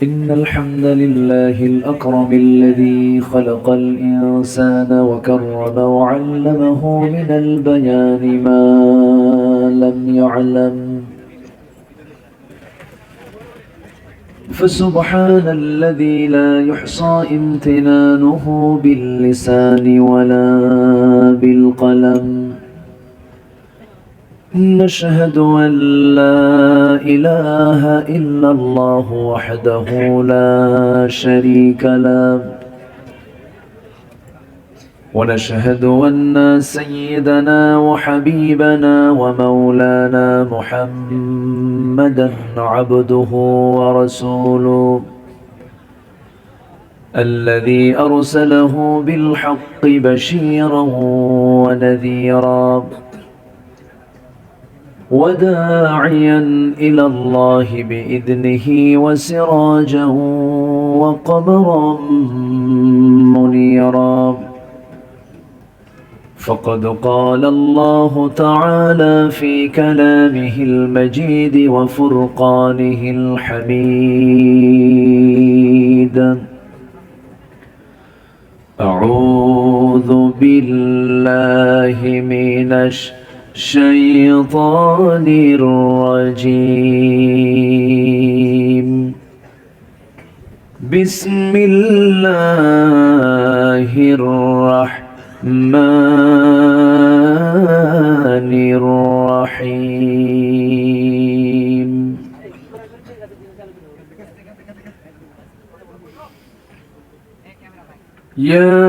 إن الحمد لله الأكرم الذي خلق الإنسان وكرم وعلمه من البيان ما لم يعلم. فسبحان الذي لا يحصى امتنانه باللسان ولا بالقلم. نشهد أن لا إله إلا الله وحده لا شريك له، ونشهد أن سيدنا وحبيبنا ومولانا محمدا عبده ورسوله الذي أرسله بالحق بشيرا ونذيرا وداعيا إلى الله بإذنه وسراجا وقمرا منيرا. فقد قال الله تعالى في كلامه المجيد وفرقانه الحميد: أعوذ بالله من الشيطان الرجيم. بسم الله الرحمن الرحيم. يا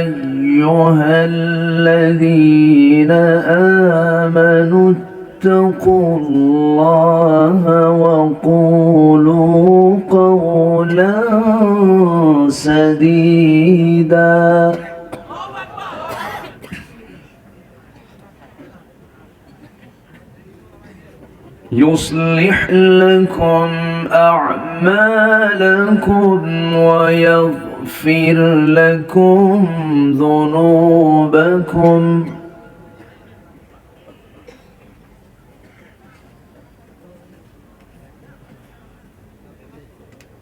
أيها الذين آمنوا اتقوا الله وقولوا قولا سديدا يصلح لكم أعمالكم ويغفر لكم ذنوبكم،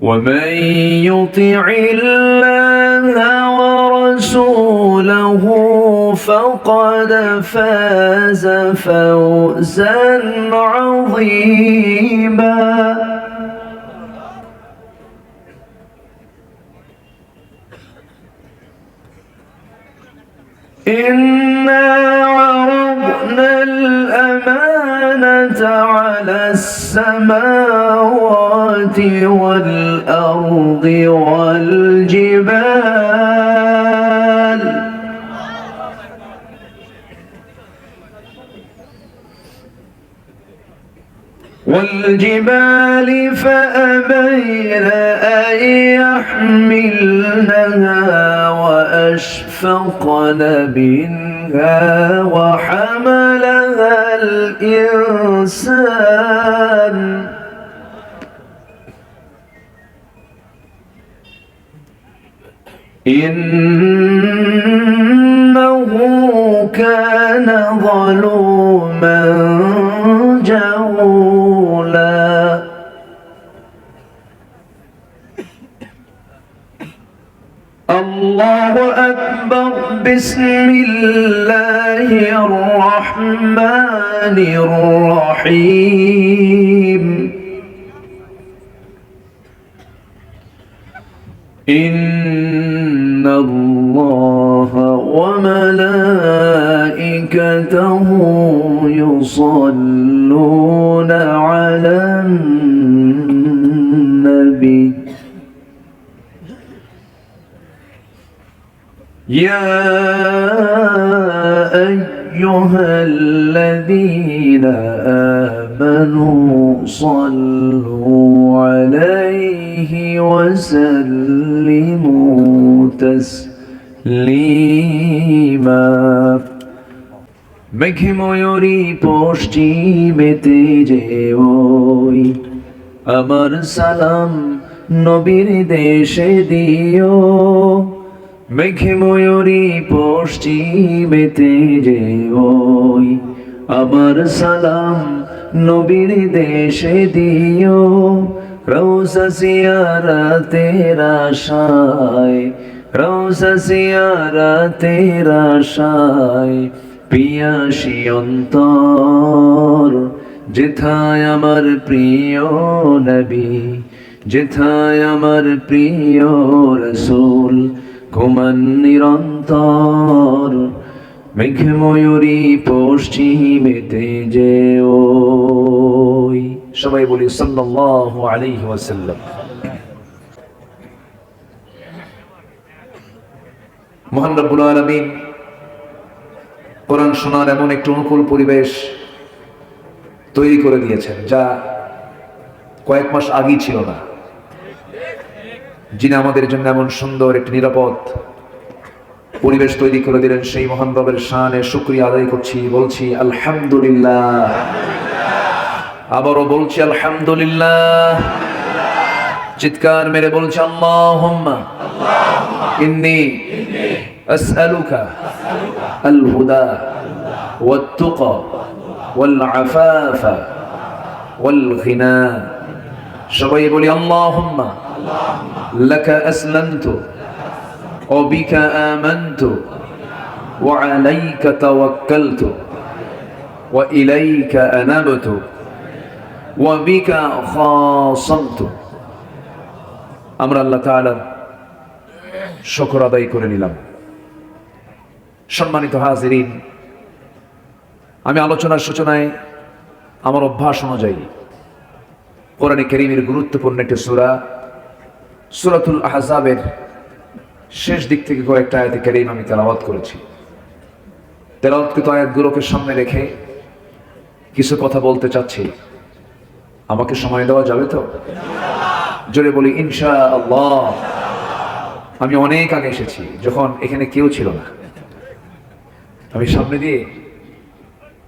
ومن يطع الله ورسوله فقد فاز فوزا عظيما. إنا عرضنا الأمانة على السماوات والأرض والجبال فأبين أن يحملنها وأشفقن منها وحملها الإنسان إنه كان ظلوما جهولا. الله أكبر. بسم الله الرحمن الرحيم. إن الله وملائكته يصلون على النبي يا أيها الذين آمنوا صلوا عليه وسلموا تسليما. মেঘে ময়ূরী পশ্চিমেতে যে ওই আমার সালাম নবীর দেশে দিও। মেঘে ময়ূরী পশ্চিমেতে যে ওই আমার সালাম নবীর দেশে দিও। রওজা জিয়ারতের আশায়, রওজা জিয়ারতের আশায় পিয়াসী অন্তর, যেথায় আমার প্রিয় নবী, যেথায় আমার প্রিয় রাসূল ঘুমান নিরন্তর, মেঘময়ূরী পশ্চিমেতে যে ওই। সবাই বলি সাল্লাল্লাহু আলাইহি ওয়াসাল্লাম। মহান রব্বুল আলামিন কোরআন শোনার এমন একটি অনুকূল পরিবেশ তৈরি করে দিয়েছেন, যা কয়েক মাস আগেই ছিল না। যিনি আমাদের জন্য এমন সুন্দর একটি নিরাপদ পরিবেশ তৈরি করে দিলেন, সেই মহান রবের শানে শুকরিয়া আদায় করছি, বলছি আলহামদুলিল্লাহ। আবারও বলছি আলহামদুলিল্লাহ। চিৎকার মেরে বলছি আল্লাহুম্মা ইন্নী আসআলুকা আল হুদা ওয়াত তুকা ওয়াল আফাফা ওয়াল গিনা। সবাই বলি আল্লাহুম্মা লাকা আসলামতু ওয়া বিকা আমানতু ওয়া আলাইকা তাওয়াক্কালতু ওয়া ইলাইকা আনাবতু ওয়া বিকা খাসামতু। আমরা আল্লাহ তাআলার শুকর আদায় করে নিলাম। সম্মানিত হাজিরিন, আমি আলোচনার সূচনায় আমার অভ্যাস অনুযায়ী কোরআনে কারীমের গুরুত্বপূর্ণ একটি সূরা সূরাতুল আহজাবের শেষ দিক থেকে কয়েকটা আয়াতে কারীম আমি তেলাওয়াত করেছি। তেলাওয়াতকৃত আয়াতগুলোকে সামনে রেখে কিছু কথা বলতে চাচ্ছি। আমাকে সময় দেওয়া যাবে তো? জোরে বলি ইনশাআল্লাহ। আমি অনেক আগে এসেছি, যখন এখানে কেউ ছিল না। আমি সামনে দিয়ে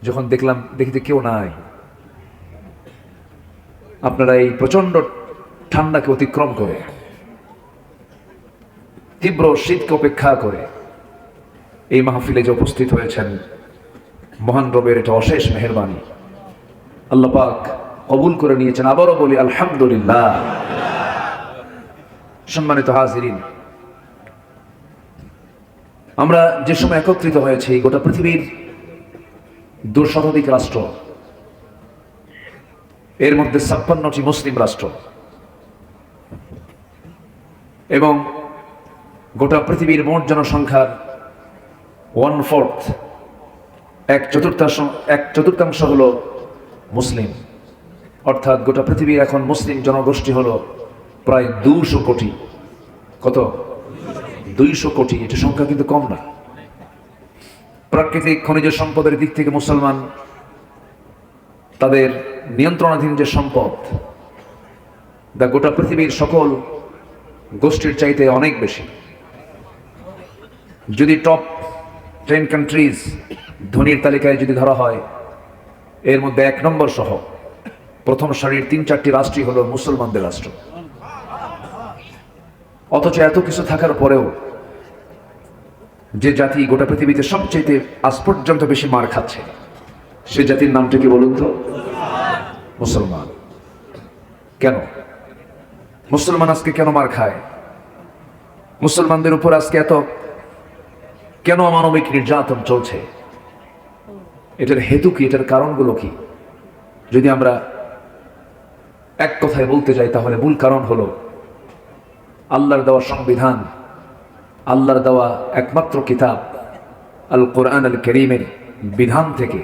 যখন দেখলাম, দেখিতে কেউ নাই। আপনারা এই প্রচন্ড ঠান্ডাকে অতিক্রম করে, তীব্র শীতকে উপেক্ষা করে এই মাহফিলে যে উপস্থিত হয়েছেন, মহান রবের এটা অশেষ মেহেরবানি। আল্লাহ পাক কবুল করে নিয়েছেন। আবারও বলি আলহামদুলিল্লাহ। সম্মানিত হাজিরিন, আমরা যে সময় একত্রিত হয়েছি, গোটা পৃথিবীর 2 শতাধিক রাষ্ট্র, এর মধ্যে 56টি মুসলিম রাষ্ট্র, এবং গোটা পৃথিবীর মোট জনসংখ্যার 1/4, এক চতুর্থাংশ হলো মুসলিম। অর্থাৎ গোটা পৃথিবীর এখন মুসলিম জনগোষ্ঠী হলো প্রায় 200 কোটি। কত? 200 কোটি। এটা সংখ্যা কিন্তু কম না। প্রাকৃতিক খনিজ সম্পদের দিক থেকে মুসলমান, তাদের নিয়ন্ত্রণাধীন যে সম্পদ, তা গোটা পৃথিবীর সকল গোষ্ঠীর চাইতে অনেক বেশি। যদি টপ 10 কান্ট্রিজ ধনীর তালিকায় যদি ধরা হয়, এর মধ্যে 1 নম্বর সহ প্রথম সারির 3-4টি রাষ্ট্রই হলো মুসলমানদের রাষ্ট্র। অথচ এত কিছু থাকার পরেও যে জাতি গোটা পৃথিবীতে সবচেয়ে আজ পর্যন্ত বেশি মার খাচ্ছে, সে জাতির নামটা কি বলুন তো? মুসলমান। কেন মুসলমান আজকে কেন মার খায়? মুসলমানদের উপর আজকে এত কেন অমানবিক নির্যাতন চলছে? এটার হেতু কি? এটার কারণগুলো কি? যদি আমরা এক কথায় বলতে যাই, তাহলে মূল কারণ হলো আল্লাহর দেওয়া সংবিধান, আল্লাহর দেওয়া একমাত্র কিতাব আল কোরআন আল কারীমের বিধান থেকে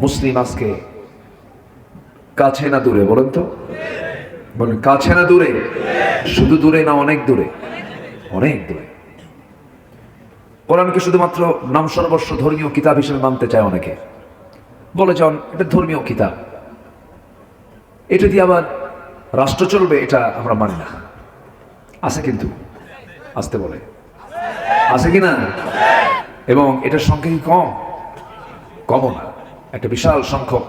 মুসলিম আজকে কাছে না দূরে? বলেন তো, বলেন কাছে না দূরে? শুধু দূরে না, অনেক দূরে, অনেক দূরে। কোরআনকে শুধুমাত্র নাম সর্বস্ব ধর্মীয় কিতাব হিসেবে মানতে চায় অনেকে, বলে যান এটা ধর্মীয় কিতাব, এটা দিয়ে আবার রাষ্ট্র চলবে, এটা আমরা মানি না। আছে কিন্তু, আসতে বলে, আছে কিনা? এবং এটার সংখ্যা কি কম? কমও না। একটা বিশাল সংখ্যক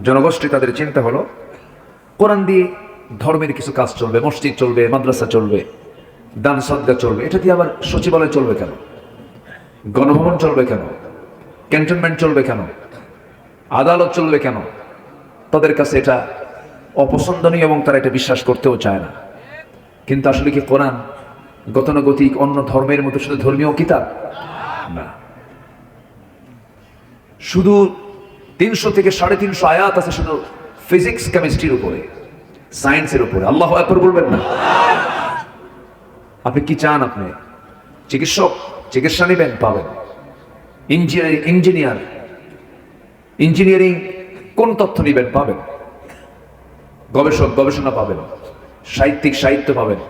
জনগোষ্ঠী, তাদের চিন্তা হলো কোরআন দিয়ে ধর্মের কিছু কাজ চলবে, মসজিদ চলবে, মাদ্রাসা চলবে, দান সদকা চলবে। এটা দিয়ে আবার সচিবালয় চলবে কেন? গণভবন চলবে কেন? ক্যান্টনমেন্ট চলবে কেন? আদালত চলবে কেন? তাদের কাছে এটা অপছন্দনীয় এবং তারা এটা বিশ্বাস করতেও চায় না। কিন্তু আসলে কি কোরআন গতানুগতিক অন্য ধর্মের মতো শুধু ধর্মীয় কিতাব না, শুধু 300 থেকে 350 আয়াত আছে শুধু ফিজিক্স কেমিস্ট্রির উপরে, সায়েন্সের উপরে। আল্লাহু আকবার বলবেন না? আপনি কি চান? আপনি চিকিৎসক, চিকিৎসা নেবেন, পাবেন। ইঞ্জিনিয়ারিং কোন তথ্য নেবেন, পাবেন। গবেষক গবেষণা পাবেন, সাহিত্যিক সাহিত্য পাবেন,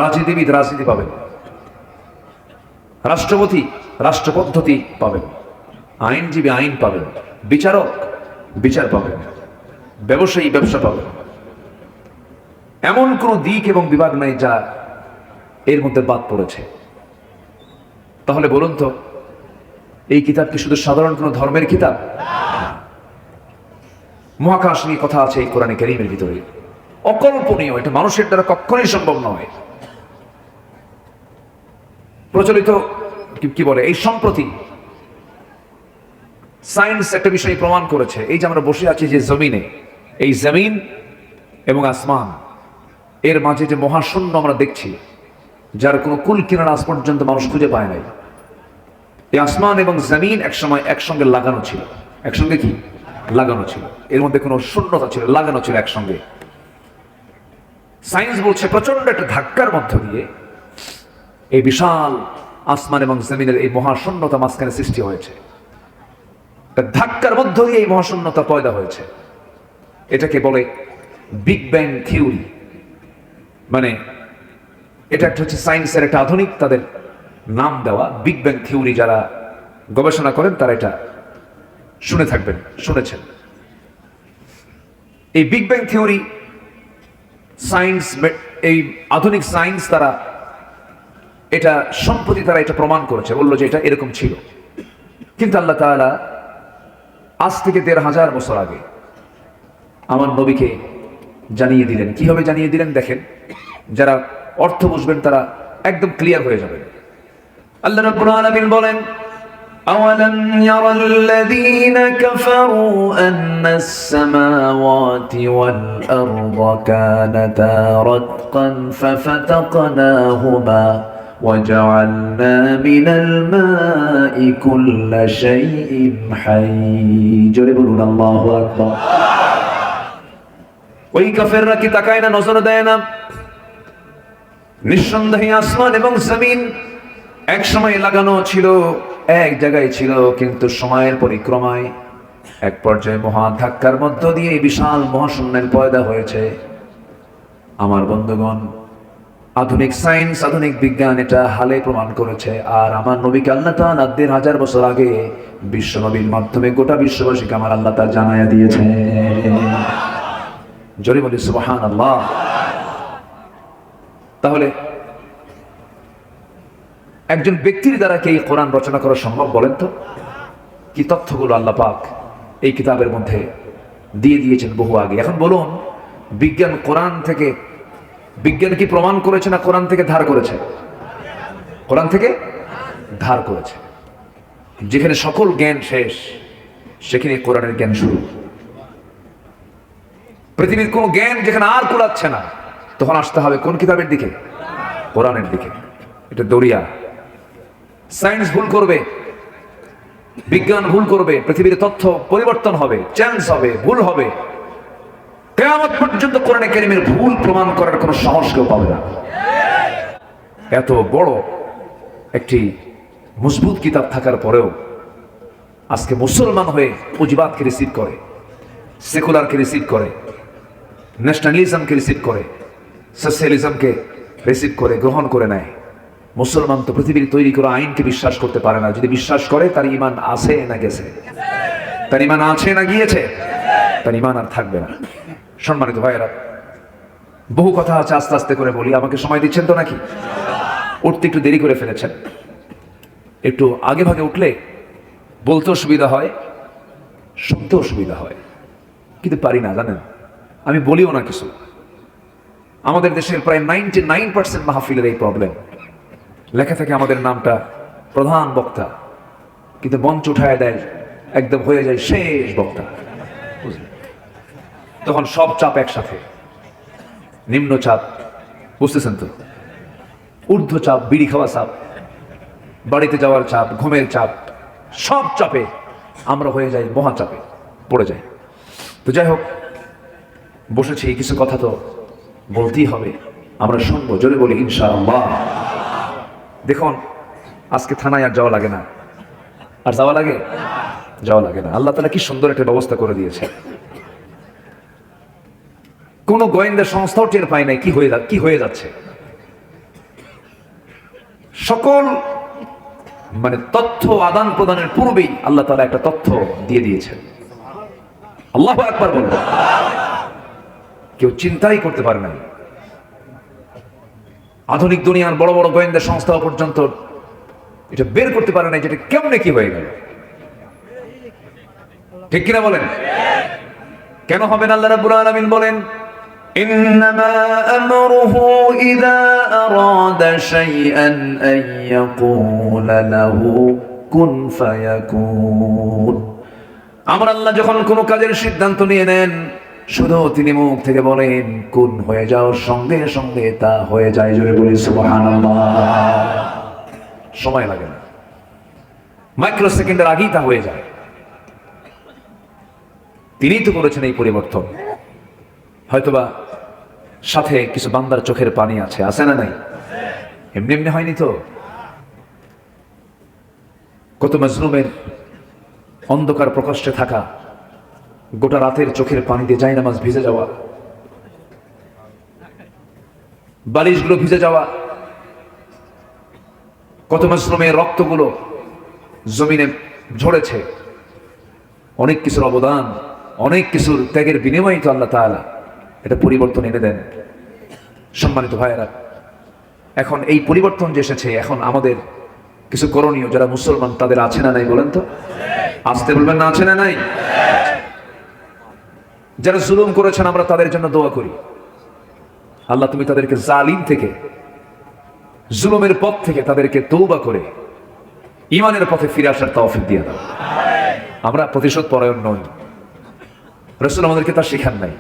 রাজনীতিবিদ রাজনীতি পাবেন, রাষ্ট্রপতি রাষ্ট্র পদ্ধতি পাবেন, আইনজীবী আইন পাবেন, বিচারক বিচার পাবেন, ব্যবসায়ী ব্যবসা পাবেন। এমন কোন দিক এবং বিভাগ নাই যা এর মধ্যে বাদ পড়েছে। তাহলে বলুন তো, এই কিতাব কি শুধু সাধারণ কোন ধর্মের কিতাব? মহাকাশ নিয়ে কথা আছে এই কোরআনে কারীমের ভিতরে, অকল্পনীয়। এটা মানুষের দ্বারা কখনোই সম্ভব নয়। প্রচলিত কি বলে, এই সম্প্রতি সায়েন্স একটা বিষয় প্রমাণ করেছে। এই যে আমরা বসে আছি যে জমিনে, এই জমিন এবং আসমান এর মাঝে যে মহাশূন্য আমরা দেখছি, যার কোনো কুল কিনারা আজ পর্যন্ত মানুষ খুঁজে পায় নাই। এই আসমান এবং জমিন একসময় একসঙ্গে লাগানো ছিল। একসঙ্গে কি লাগানো ছিল? এর মধ্যে কোনো শূন্যতা ছিল, লাগানো ছিল একসঙ্গে। সায়েন্স বলছে প্রচন্ড একটা ধাক্কার মধ্য দিয়ে এই বিশাল আসমান এবং জমিনের এই মহাশূন্যতা মাঝখানে সৃষ্টি হয়েছে। ধাক্কার মধ্য দিয়ে এই মহাশূন্যতা পয়দা হয়েছে। এটাকে বলে বিগ ব্যাং থিওরি। মানে এটা একটা হচ্ছে সায়েন্সের একটা আধুনিক তাদের নাম দেওয়া বিগ ব্যাং থিওরি। যারা গবেষণা করেন তারা এটা শুনে থাকবেন, শুনেছেন। এই বিগ ব্যাং থিওরি সায়েন্স, এই আধুনিক সায়েন্স তারা এটা সম্প্রতি তারা এটা প্রমাণ করেছে, বললো যে এটা এরকম ছিল। কিন্তু আল্লাহ তাআলা আজ থেকে ১৫০০ বছর আগে আমার নবীকে জানিয়ে দিলেন। কিভাবে জানিয়ে দিলেন দেখেন, যারা অর্থ বুঝবেন তারা একদম ক্লিয়ার হয়ে যাবেন। আল্লাহ রাব্বুল আলামিন বলেন, আওয়ালাম ইয়ারাল্লাযীনা কাফারু আন্নাস সামাওয়াতি ওয়াল আরদা কানাতা রাতকান ফাফাতাকনাহুমা وجعلنا من الماء كل شيء حي জোরে বলুন আল্লাহু আকবার। ওই কাফেররা কি তাকায় না, নজর দেয় না? নিঃসন্দেহে আসমান এবং জমিন এক সময় লাগানো ছিল, এক জায়গায় ছিল, কিন্তু সময়ের পরিক্রমায় এক পর্যায়ে মহা ধাক্কার মধ্য দিয়ে বিশাল মহাশূন্যের পয়দা হয়েছে। আমার বন্ধুগণ, আধুনিক সায়েন্স, আধুনিক বিজ্ঞান এটা হালে প্রমাণ করেছে। আর আমার নবীকে আল্লাহ তাআলা ১৫০০ বছর আগে বিশ্ব নবীর মাধ্যমে গোটা বিশ্ববাসীকে আমার আল্লাহ তাআলা জানায়া দিয়েছে। জোরে বলি সুবহানাল্লাহ। তাহলে একজন ব্যক্তির দ্বারা কি এই কোরআন রচনা করা সম্ভব? বলেন তো, কি তথ্যগুলো আল্লাহ পাক এই কিতাবের মধ্যে দিয়ে দিয়েছেন বহু আগে। এখন বলুন, বিজ্ঞান কোরআন থেকে, বিজ্ঞান কি প্রমাণ করেছে না কোরআন থেকে ধার করেছে? কোরআন থেকে ধার করেছে। যেখানে সকল জ্ঞান শেষ, সেখানে কোরআনের জ্ঞান শুরু। পৃথিবীর কোন জ্ঞান যেখানে আর কুলাচ্ছে না, তখন আসতে হবে কোন কিতাবের দিকে? কোরআনের দিকে। এটা দরিয়া। সায়েন্স ভুল করবে, বিজ্ঞান ভুল করবে, পৃথিবীর তথ্য পরিবর্তন হবে, চেঞ্জ হবে, ভুল হবে। কিয়ামত পর্যন্ত কোরআনে কারীমের ভুল প্রমাণ করার কোনো সাহস কেউ পাবে না। এত বড় একটি মজবুত কিতাব থাকার পরেও আজকে মুসলমান হয়ে পুঁজিবাদকে রিসিভ করে, সেকুলারকে রিসিভ করে, ন্যাশনালিজমকে রিসিভ করে, সোশ্যালিজমকে রিসিভ করে, গ্রহণ করে নেয়। মুসলমান তো পৃথিবীর তৈরি করা আইনকে বিশ্বাস করতে পারে না। যদি বিশ্বাস করে, তার ঈমান আছে না গেছে? তার ঈমান আছে না গিয়েছে? তার ঈমান আর থাকবে না। সম্মানিত ভাইয়েরা, বহু কথা আছে, আস্তে আস্তে করে বলি। আমাকে সময় দিচ্ছেন তো নাকি? উঠতে একটু দেরি করে ফেলেছেন। একটু আগে ভাগে উঠলে বলতেও সুবিধা হয়, শুনতেও সুবিধা হয়, কিন্তু পারি না, জানেন। আমি বলিও না কিছু। আমাদের দেশের প্রায় 99% মাহফিলের এই প্রবলেম। লেখা থাকে আমাদের নামটা প্রধান বক্তা, কিন্তু মঞ্চ উঠায় দেয়, একদম হয়ে যায় শেষ বক্তা। তখন সব চাপ একসাথে, নিম্ন চাপ, বুঝতেছেন তো, ঊর্ধ্ব চাপ, বিড়ি খাওয়া চাপ, বাড়িতে যাওয়ার চাপ, ঘুমের চাপ, সব চাপে আমরা হয়ে যাই মহাচাপে পড়ে যাই। তো যাই হোক, বসেছি, কিছু কথা তো বলতেই হবে, আমরা শুনবো, জোরে বলি ইনশাআল্লাহ। দেখুন, আজকে থানায় আর যাওয়া লাগে না, আর যাওয়া লাগে, যাওয়া লাগে না। আল্লাহ তাআলা কি সুন্দর একটা ব্যবস্থা করে দিয়েছে, কোন গোয়েন্দা সংস্থাও টের পায় নাই কি হয়ে যাচ্ছে। সকল মানে তথ্য আদান প্রদানের পূর্বেই আল্লাহ তাআলা একটা তথ্য দিয়ে দিয়েছেন। আল্লাহু আকবার বলুন। কেউ চিন্তাই করতে পারে না, আধুনিক দুনিয়ার বড় বড় গোয়েন্দা সংস্থা পর্যন্ত এটা বের করতে পারে না যেটা কেমনে কি হয়ে গেল। ঠিক কিনা বলেন? কেন হবে না? আল্লাহ রাব্বুল আলামিন বলেন, ইন্নামা আমরুহু ইযা আরাদা শাইআন আন ইয়াকুলা লাহু কুন ফায়াকুন। আমার আল্লাহ যখন কোনো কাজের সিদ্ধান্ত নিয়ে নেন, শুধু তিনি মুখ থেকে বলেন কুন হয়ে যাও, সঙ্গে সঙ্গে তা হয়ে যায়। জোরে বলি সুবহানাল্লাহ। সময় লাগে না, মাইক্রো সেকেন্ডের আগেই তা হয়ে যায়। তিনিই তো করেছেন এই পরিবর্তন। হয়তোবা সাথে কিছু বান্দার চোখের পানি আছে না নাই? এমনি এমনি হয়নি তো। কত মাজলুমের অন্ধকার প্রকোষ্ঠে থাকা, গোটা রাতের চোখের পানি দিয়ে জায়নামাজ ভিজে যাওয়া, বালিশগুলো ভিজে যাওয়া, কত মাজলুমের রক্তগুলো জমিনে ঝরেছে। অনেক কিছুর অবদান, অনেক কিছুর ত্যাগের বিনিময়ে তো আল্লাহ তাআলা এটা পরিবর্তন এনে দেন। সম্মানিত ভাইয়েরা, এখন এই পরিবর্তন যে এসেছে, এখন আমাদের কিছু করণীয়, যারা মুসলমান তাদের আছে না নাই বলেন তো? আসতে বলবেন না, আছে না নাই? যারা জুলুম করেছেন আমরা তাদের জন্য দোয়া করি, আল্লাহ তুমি তাদেরকে জালিম থেকে, জুলুমের পথ থেকে তাদেরকে তওবা করে ঈমানের পথে ফিরে আসার তৌফিক দিয়ে দাও। আমরা প্রতিশোধ পরায়ণ নই, রাসূল আমাদেরকে তা শেখান নাই।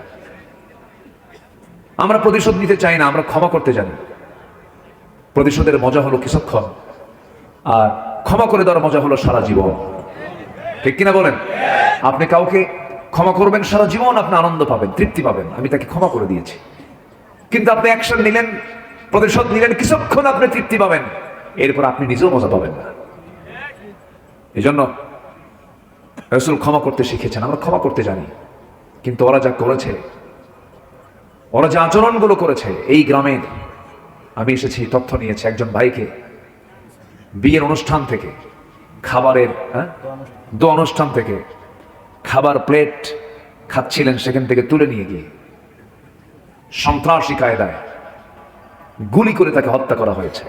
আমরা প্রতিশোধ নিতে চাই না, আমরা ক্ষমা করতে জানি। প্রতিশোধের মজা হলো কিছুক্ষণ, আর ক্ষমা করে দেওয়ার মজা হলো সারা জীবন। ঠিক কিনা বলেন? আপনি কাউকে ক্ষমা করবেন, সারা জীবন আপনি আনন্দ পাবেন, তৃপ্তি পাবেন, আমি তাকে ক্ষমা করে দিয়েছি। কিন্তু আপনি অ্যাকশন নিলেন, প্রতিশোধ নিলেন, কিছুক্ষণ আপনি তৃপ্তি পাবেন, এরপর আপনি নিজেও মজা পাবেন না। এই জন্য রাসূল ক্ষমা করতে শিখেছেন, আমরা ক্ষমা করতে জানি। কিন্তু ওরা যা করেছে, ওরা যে আচরণগুলো করেছে, এই গ্রামের আমি এসেছি, তথ্য নিয়েছি, একজন ভাইকে বিয়ের অনুষ্ঠান থেকে, খাবারের দোয়া অনুষ্ঠান থেকে খাবার প্লেট খাচ্ছিলেন, সেখান থেকে তুলে নিয়ে গিয়ে সন্ত্রাসী কায়দায় গুলি করে তাকে হত্যা করা হয়েছে।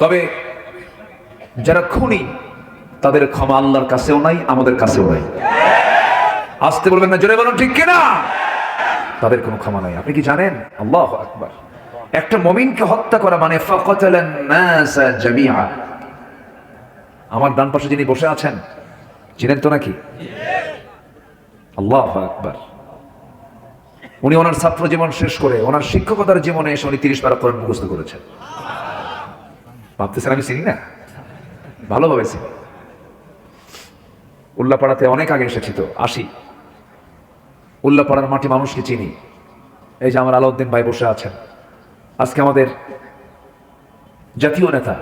তবে যারা খুনি, তাদের ক্ষমা আল্লাহর কাছেও নাই, আমাদের কাছেও নাই। আসতে বলবেন না, জোরে বলুন ঠিক কিনা? তাদের কোনো ক্ষমা নাই। আপনি কি জানেন? আল্লাহু আকবার। একটা মুমিনকে হত্যা করা মানে ফাকাতালান নাস জামিআ। আমার ডান পাশে যিনি বসে আছেন, চিনেন তো নাকি? আল্লাহু আকবার। উনি ওনার ছাত্র জীবন শেষ করে ওনার শিক্ষকতার জীবনে এসে উনি 30 পারা কোরআন মুখস্থ করেছেন। ভাবতেছেন আমি চিনি না? ভালোভাবে চিনি। উল্লাপাড়াতে অনেক আগে এসেছি, তো আসি, উল্লাপাড়ার মাটি মানুষকে চিনি। এই যে আমার আলাউদ্দিন ভাই বসে আছেন, আজকে আমাদের জাতীয় নেতা,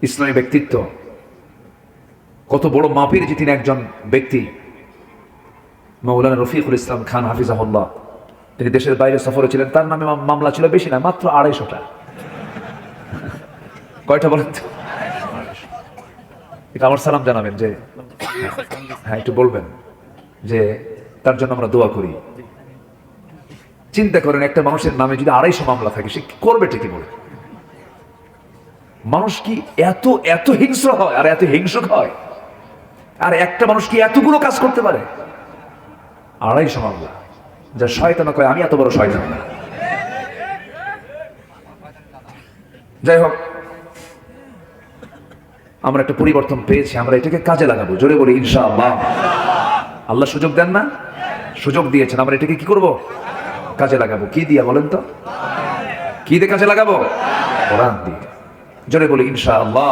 ইসলামী ব্যক্তিত্ব, কত বড় মাপের যে তিনি একজন ব্যক্তি, মাওলানা রফিকুল ইসলাম খান হাফিজাহুল্লাহ। তিনি দেশের বাইরে সফরে ছিলেন, তার নামে মামলা ছিল বেশি না, মাত্র 250টা। কয়টা বলেন তো? এটা আমার সালাম জানাবেন যে, হ্যাঁ একটু বলবেন যে তার জন্য আমরা দোয়া করি। চিন্তা করেন, একটা মানুষের নামে যদি 250 মামলা থাকে, সে করবে ঠিকই বলে। মানুষ কি এত এত হিংস্র হয়, আর এত হিংসুক হয়? আর একটা মানুষ কি এতগুলো কাজ করতে পারে? 250 মামলা। যা শয়তান কয়, আমি এত বড় শয়তান না। যাই হোক, আমরা একটা পরিবর্তন পেয়েছি, আমরা এটাকে কাজে লাগাবো। জোরে বলি ইনশাআল্লাহ। আল্লাহ সুযোগ দেন না? সুযোগ দিয়েছেন, আমরা এটাকে কি করব? কাজে লাগাবো। কি দিয়ে বলেন তো? কি দিয়ে কাজে লাগাবো? কোরআন দিয়ে। জোরে বলি ইনশাআল্লাহ।